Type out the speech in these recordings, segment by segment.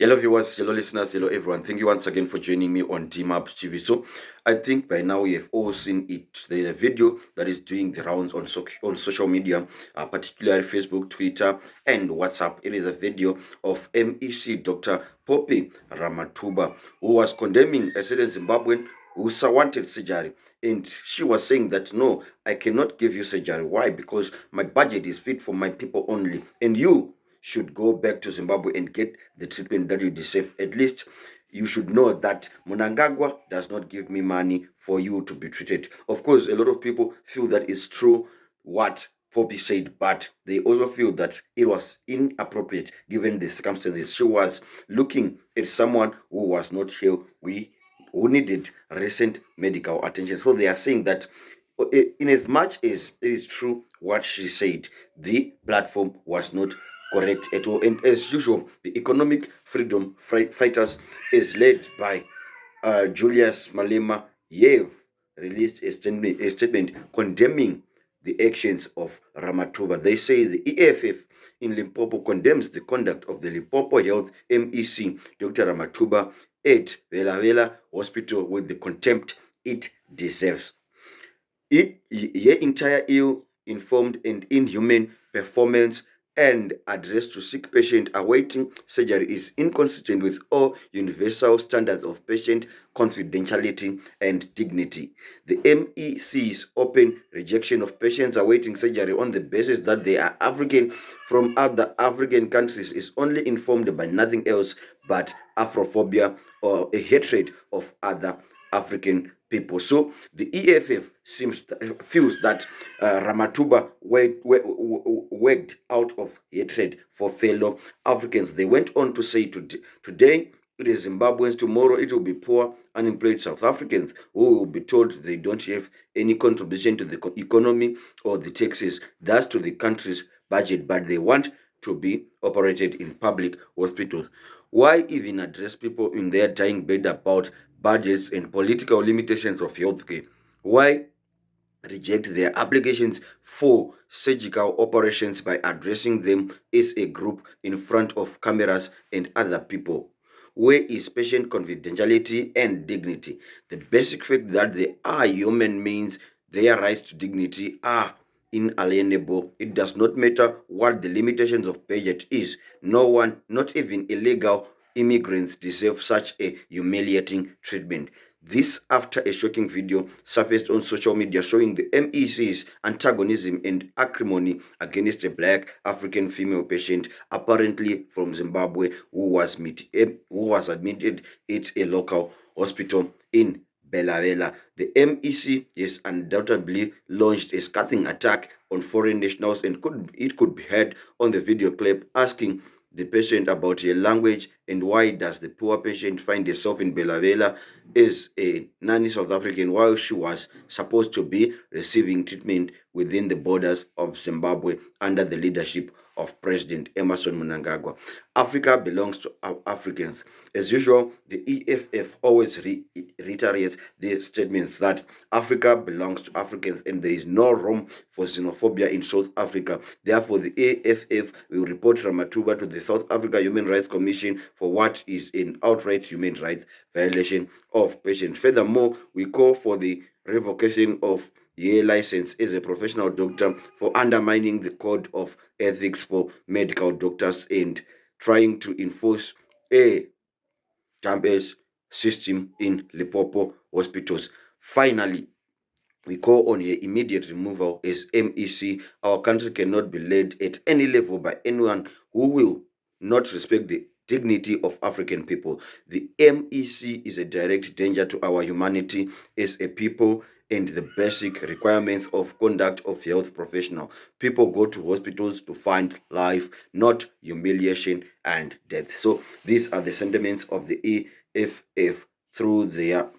Hello viewers, hello listeners, hello everyone. Thank you once again for joining me on DMAPS TV. So I think by now we have all seen it. There is a video that is doing the rounds on social media, particularly Facebook, Twitter, and WhatsApp. It is a video of MEC Dr Phipho Ramathuba, who was condemning a certain Zimbabwean who wanted surgery. And she was saying that no, I cannot give you surgery. Why? Because my budget is fit for my people only. And you should go back to Zimbabwe and get the treatment that you deserve. At least you should know that Mnangagwa does not give me money for you to be treated. Of course, a lot of people feel that it's true what Phipho said, but they also feel that it was inappropriate given the circumstances. She was looking at someone who was not here, who needed recent medical attention. So they are saying that in as much as it is true what she said, the platform was not correct at all. And as usual, the economic freedom fighters is led by Julius Malema Yev released a statement condemning the actions of Ramathuba. They say the EFF in Limpopo condemns the conduct of the Limpopo Health MEC Dr. Ramathuba at Vela Vela Hospital with the contempt it deserves. Your entire ill-informed and inhuman performance and address to sick patient awaiting surgery is inconsistent with all universal standards of patient confidentiality and dignity. The MEC's open rejection of patients awaiting surgery on the basis that they are African from other African countries is only informed by nothing else but Afrophobia or a hatred of other African people. So the EFF feels that Ramathuba worked out of hatred for fellow Africans. They went on to say today it is Zimbabweans, tomorrow it will be poor, unemployed South Africans who will be told they don't have any contribution to the economy or the taxes, thus to the country's budget, but they want to be operated in public hospitals. Why even address people in their dying bed about budgets and political limitations of healthcare? Why reject their applications for surgical operations by addressing them as a group in front of cameras and other people? Where is patient confidentiality and dignity? The basic fact that they are human means their rights to dignity are inalienable. It does not matter what the limitations of budget is. No one, not even illegal immigrants, deserve such a humiliating treatment. This after a shocking video surfaced on social media showing the MEC's antagonism and acrimony against a black African female patient, apparently from Zimbabwe, who was admitted at a local hospital in Bela. The MEC has undoubtedly launched a scathing attack on foreign nationals, and it could be heard on the video clip asking the patient about her language and why does the poor patient find herself in Bela as a non-South African while she was supposed to be receiving treatment within the borders of Zimbabwe under the leadership of President Emmerson Mnangagwa. Africa belongs to Africans. As usual, the EFF always reiterates the statements that Africa belongs to Africans and there is no room for xenophobia in South Africa. Therefore, the EFF will report Ramathuba to the South Africa Human Rights Commission for what is an outright human rights violation of patients. Furthermore, we call for the revocation of your license as a professional doctor for undermining the code of ethics for medical doctors and trying to enforce a jump-edge system in Limpopo hospitals. Finally, we call on your immediate removal as MEC. Our country cannot be led at any level by anyone who will not respect the dignity of African people. The MEC is a direct danger to our humanity as a people and the basic requirements of conduct of health professional. People go to hospitals to find life, not humiliation and death. So these are the sentiments of the EFF through their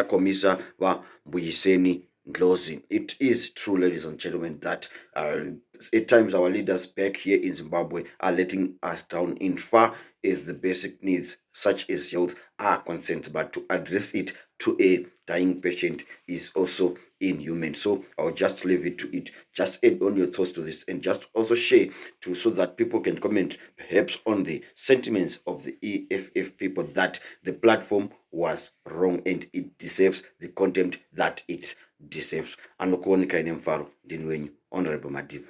commissar Mbuyiseni Ndlozi. It is true, ladies and gentlemen, that at times our leaders back here in Zimbabwe are letting us down in far as the basic needs such as health are concerned. But to address it to a dying patient is also inhuman. So I'll just leave it to it. Just add on your thoughts to this, and just also share to so that people can comment perhaps on the sentiments of the EFF people that the platform was wrong and it deserves the contempt that it deserves. Anokuonika inemfaro dinwenyu Honorable Madiba.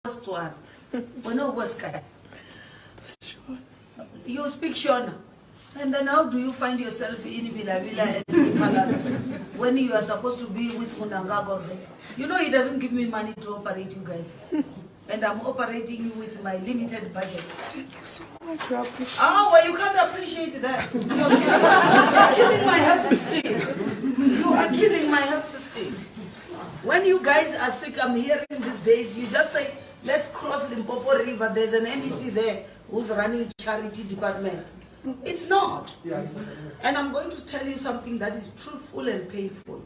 First one, you speak Shona, and then how do you find yourself in Villa and Impala when you are supposed to be with Mnangagwa there? You know he doesn't give me money to operate you guys, and I'm operating with my limited budget. Thank you so much. I appreciate well, you can't appreciate that. You're killing my health system. You are killing my health system. When you guys are sick, I'm hearing these days, you just say, let's cross Limpopo River. There's an MEC there who's running charity department. It's not. And I'm going to tell you something that is truthful and painful.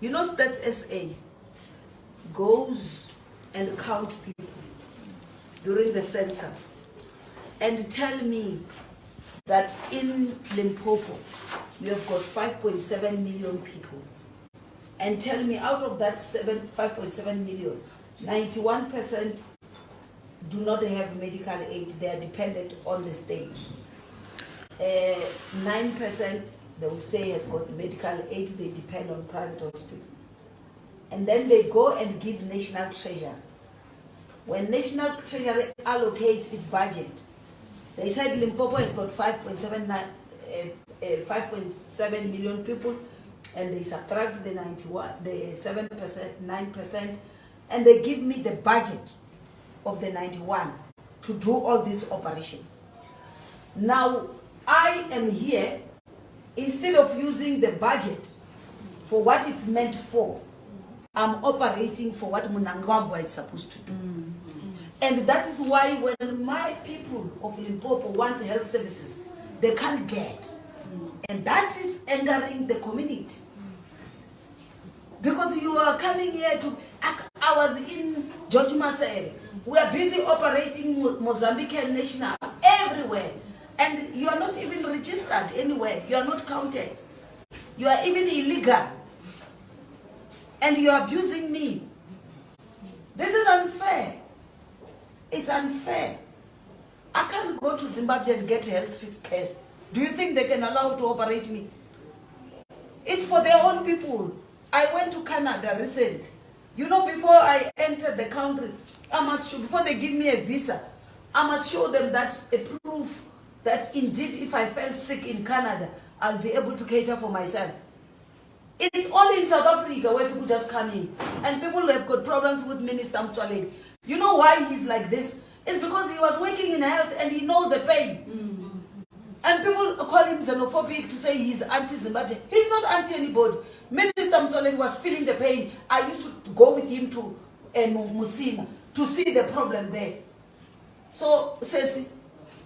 You know, Stats SA goes and count people during the census and tell me that in Limpopo, you have got 5.7 million people. And tell me out of that 5.7 million, 91% do not have medical aid. They are dependent on the state. 9% they will say has got medical aid. They depend on private hospital. And then they go and give National Treasury. When National Treasury allocates its budget, they said Limpopo has got 5.7 million people, and they subtract the 7%, 9%, and they give me the budget of the 91 to do all these operations. Now, I am here, instead of using the budget for what it's meant for, I'm operating for what Mnangagwa is supposed to do. And that is why when my people of Limpopo want health services, they can't get. And that is angering the community. Because you are coming here to, I was in George Masere. We are busy operating Mozambican national everywhere. And you are not even registered anywhere. You are not counted. You are even illegal. And you are abusing me. This is unfair. It's unfair. I can't go to Zimbabwe and get health care. Do you think they can allow to operate me? It's for their own people. I went to Canada recently. You know, before I entered the country, I must show, before they give me a visa, I must show them that a proof that indeed if I fell sick in Canada, I'll be able to cater for myself. It's only in South Africa where people just come in. And people have got problems with Minister Mtwaleni. You know why he's like this? It's because he was working in health and he knows the pain. And people call him xenophobic to say he's anti-Zimbabwe. He's not anti-anybody. Minister Mtwaleni was feeling the pain. I used to go with him to Musina to see the problem there. So, says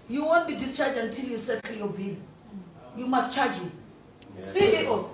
you won't be discharged until you settle your bill. You must charge him. CEO.